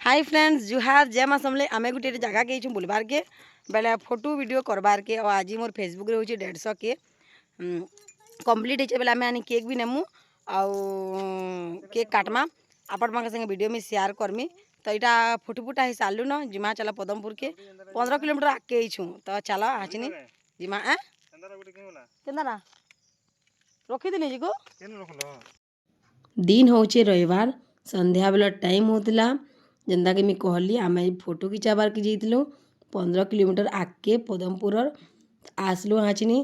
Hi friends जुहार जय माँ समले आमे गोटे जगह के बुलबार के बेले फोटो वीडियो करबार के और आज मोर फेसबुक रे होची 150 के कंप्लीट होचे बेले आमे केक भी नेमु आउ केक काटमा आपण मान संगे वीडियो में शेयर करमी तो यहाँ फुट फुटा ही सालू न जिमा चला पदमपुर के 15 किलोमीटर आगे ही तो चलो आचनी जिमा केना रखी दिनी जी को दिन होचे रविवार संध्या बेला टाइम होतला जेनता कि कहली आम फोटो खिंचाबार के जाइलु 15 किलोमीटर आगे पदमपुर आसलु हाँचनी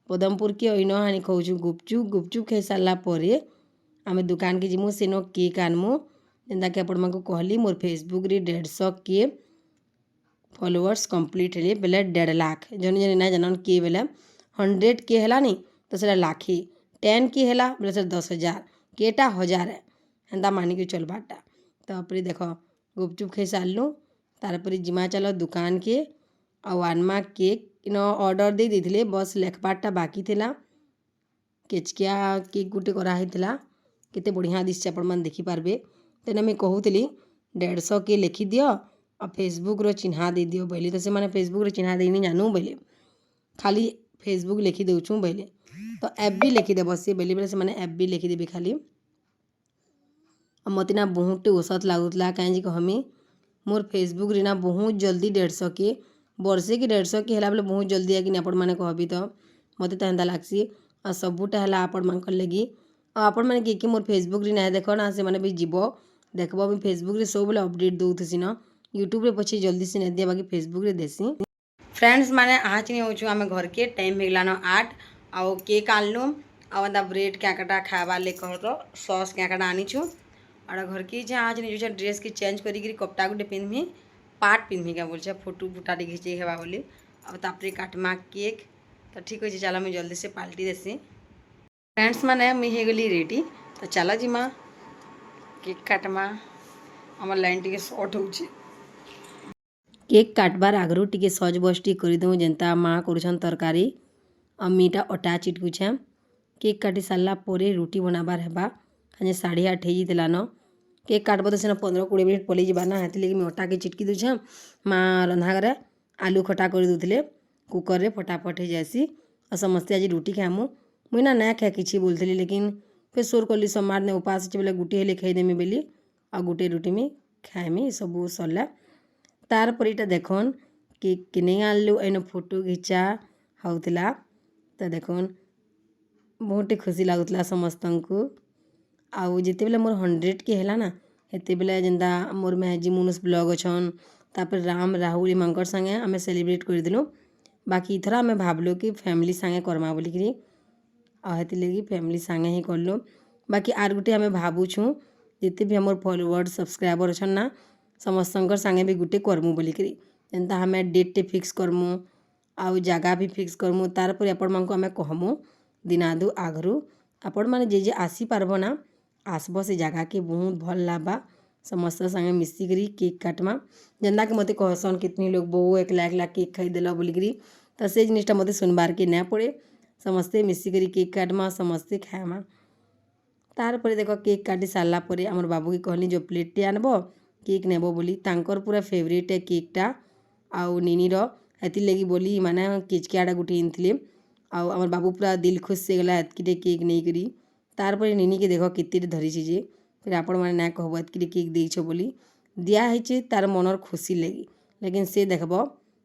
पदमपुर के अइन हाँ खाऊँ गुपचुप गुपचुप खाई सारापर आम दुकान के जीमु सेनो केक आनमु जेनता कि आपण मानक कहली मोर फेसबुक रे 150 के फॉलोअर्स कंप्लीट हेले बेले 1.5 लाख जन जन ना जानन के बेले 100 के हेलानी तो से लाखे 10 के हेला बेले से 10,000 केटा 1000 हेन्ता मानिक चलबाटा तापर देख गुपचुप खाई सारू तारपर जिमा चल दुकान के आनमा केक इन ऑर्डर दे देथिले बस लेखबाटा बाकी थिला केचकिया केक गुटे कराही केते बढ़िया दिशे आपण मन देखि पारबे तेने मैं कहूली 150 के लिखि दियो और फेसबुक रो चिन्हा दे दियो बोली तो से माने फेसबुक रो चिन्हा देनी जानू बोले खाली फेसबुक लिखि देउछु बोले तो एफ भी लिखि देबो से बोली बोले से माने एफ भी लिखि देबे खाली मत ना बहुत औसत लगुला कहीं कहमी मोर फेसबुक रे ना बहुत जल्दी 150 के वर्षे के 150 के है बहुत जल्दी है कि आपण मैंने कहबी तो मत तो एंता लगसी और सबूटा है आपण मान लगी आपण मैंने कि मोर फेसबुक रे ना देख ना से मैंने भी जीव देखब मुझे फेसबुक रे सब बेले अपडेट दूथसी ना यूट्यूब रे पछे जल्दी से नहीं दिया बाकी फेसबुक रे देसी फ्रेंड्स मैंने आज नहीं हो आम घर के टाइम होगलान 8 आउ केक आनलु आ ब्रेड क्या खावा ले कह सॉस क्या आनीछु और घर के आज नहीं ड्रेस के चेंज करी कपड़ा गुटे पिंधमी पाट पिंधमी क्या बोल फोटो फुटा घिचे हेबा बोली अब तापर काटमा केक तो ठीक अच्छे चलो मुझे जल्दी से पाल्टी देसी फ्रेंड्स माने मुझे गली रेडी तो चलो जीमा केक काटमा आम लाइन टी सर्ट हो केक काटबार आगरू टी सज बस करदे जेनता माँ कर तरकारी मीटा अटा चिटकुछे केक काटी सारा पर रुटी बनाबार हेबा खाने 8:30 न केक काटब तो सीना 15-20 मिनट पलि जाना ना हेती लगी अटा के चिटकी दूछे माँ रंधा घरे आलू खटा कर दूसरे कुकर रे फटाफट हो जासी और समस्ते आज रुटी खामु मुई ना खाए कि बोलती लेकिन फिर सोर कली सोमवार ने उपास अच्छे बोले गुटे हेले खाईदेमी बोली आ गुटे रुटी में खाएमी सब सरला तार पर इटा देखन केक किने आनलु एन फोटो घिचा होउतला तो देखन बहुत खुशी लगुला समस्त को आउ जिते बेले मोर 100 के है ना हेते बेले जेनता मोर मेहजी मुनुष ब्लॉग अच्छन तापर राम राहुल मांकर संगे आम सेलिब्रेट करदेलु बाकी इथर आम भावलु कि फैमिली संगे करमा बोलिकी आती लगी फैमिली संगे ही करलु बाकी आर गुटे आम भावुछु जिते भी आम फॉलोअर्स सब्सक्राइबर अच्छन ना समस्त संगे भी गुटे करमु बोलिकी जेनता आम डेट टे फिक्स करमु आउ जगह भी फिक्स करमु तार पर आपण मानक आम कहमु दिनादु आगरू आपण माने जे आसी पारबो ना आसब से जगह के बहुत भल लाबा समस्त संगे मिसिकी केक काटमा जेनता कि मत कहसन कितनी लोग बहु 1 लाख केक खाईदेल बोलिकी तो से जिनटा मत सुनबार के ना पड़े समस्ते मिसिकी केक काटमा समस्ते खाएमा तार पर देख केक काटी सारा पर आम बाबू की कहली जो प्लेटे आनब केक नेब बोली तांकर पूरा फेवरेट है केकटा आउ निनीर हेती लगी बोली माने केचकियाटा गुटे इनथिले आम बाबू पूरा दिल खुश से गला एतकीटे केक नहीं करी तारपर निनी के देख केते धरी जे फिर आपण मैंने ना कहब एतकीटे केक देछ बोली दियाहे तार मनर खुशी लगी लेकिन से देखब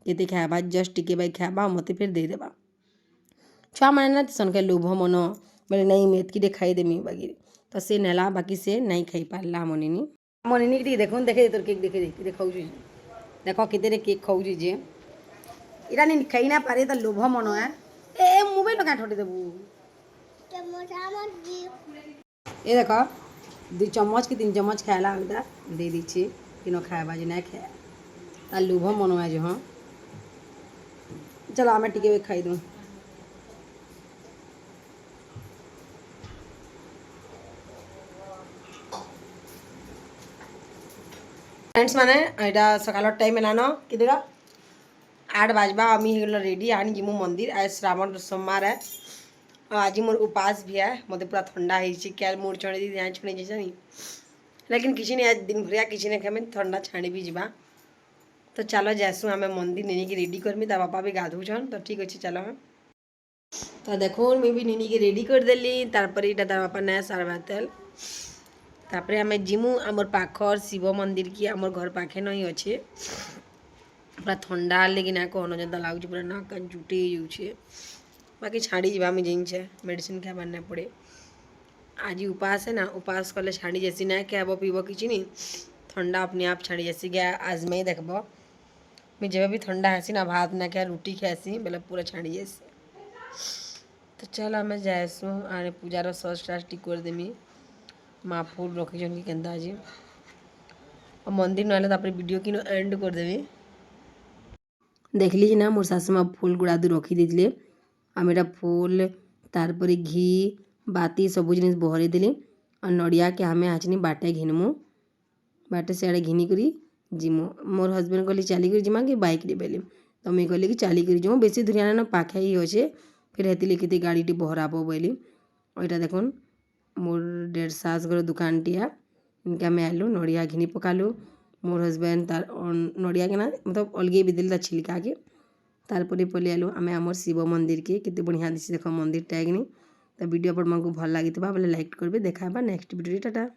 केते खाएबा जस्ट टिके बाई खाएबा मत फिर देदेबा छुआ मैंने ना सनके लोभ मन बोले नहीं मैं एतकीटे खाईदेमी बाकी तो से नेला बाकी से नहीं खाई पारला मनिनी टी देखो देखे तोर केक देखे देखा देख केते केक खाऊ जे इरा नहीं खाई ना पारे तो लोभ मन है ए मोबाइल क्या ठोटी देबू ये देख 2 चम्मच कि 3 चम्मच खाएला बेटा दे दीछे कि खाएबा जे नहीं खाए तार लोभ मन है जो हाँ चलो आम टिके खाई दूँ फ्रेंड्स माने यहाँ सकाल टाइम है ना कि 8 बजबा आमी हो रेडी आनी जिमु मंदिर आज श्रावण सोमवार है आज मोर उपास भी है मत पूरा ठंडा है क्या मूड चढ़े दी छुणी लेकिन किसी नहीं आज दिन भरिया किसी नहीं खाए ठंडा छाणी भी जीवा तो चलो जैसू आम मंदिर नहीं रेडी करमी ता बापा भी गाधुछन तो ठीक अच्छे चलो तो देखो मैं भी निनी के रेडी कर देली तार ता बापा नया सारवा तेल तापरे आम जिमु आमर पाखर शिव मंदिर की आमर घर पाखे नहीं अच्छे पूरा ठंडा लेकिन कहन जनता लगुच पूरा नाक कान जुटे जाऊे बाकी छाड़ी जावा मुझे जिनसे मेडिसिन खाबार ना पड़े आज उपास है ना उपास कले छाड़ी जैसी ना खाब पीब कि नहीं ठंडा अपने आप छाड़ी जैसी गया आज मैं देखब मैं जब भी ठंडा हेसी ना भात ना खाए रुटी खाएसी बोले पूरा छाड़ी जैसी तो चल आम जाएसु आने पूजार सज टाज टी कर देमी माँ फूल रखी कि केन्ता आज मंदिर ना तापर वीडियो कि एंड करदेवी देखली ना मोर शाशु माँ फूल गुड़ा रखी देते आम एटा फूल तारपर घी बाती सब जिन बहरे देली और नड़िया के आम आचनी बाटे घिनमु बाटे सियाड़े घिनिक जिमु मोर हजबैंड कहली चलिक जिमा कि बाइक बेली तो मुझे कहली कि चलिक जिमु बेसी दूरिया ना पाखे ही अच्छे फिर हेतिले के गाड़ी बहराब बोली और देखुन मोर डेढ़ सास घर दुकान टिया इनके आम आलु नड़िया घिनी पकालु मोर हजबैंड तार नड़िया के ना मतलब अलगे भी दिल छिलका के तारपरे पलि आलु आम आमर शिव मंदिर के केते बढ़िया दिशे देख मंदिर टाइगनी तो वीडियो आप भल लगी बोले लाइक करेंगे देखा नेक्स्ट वीडियो टाटा।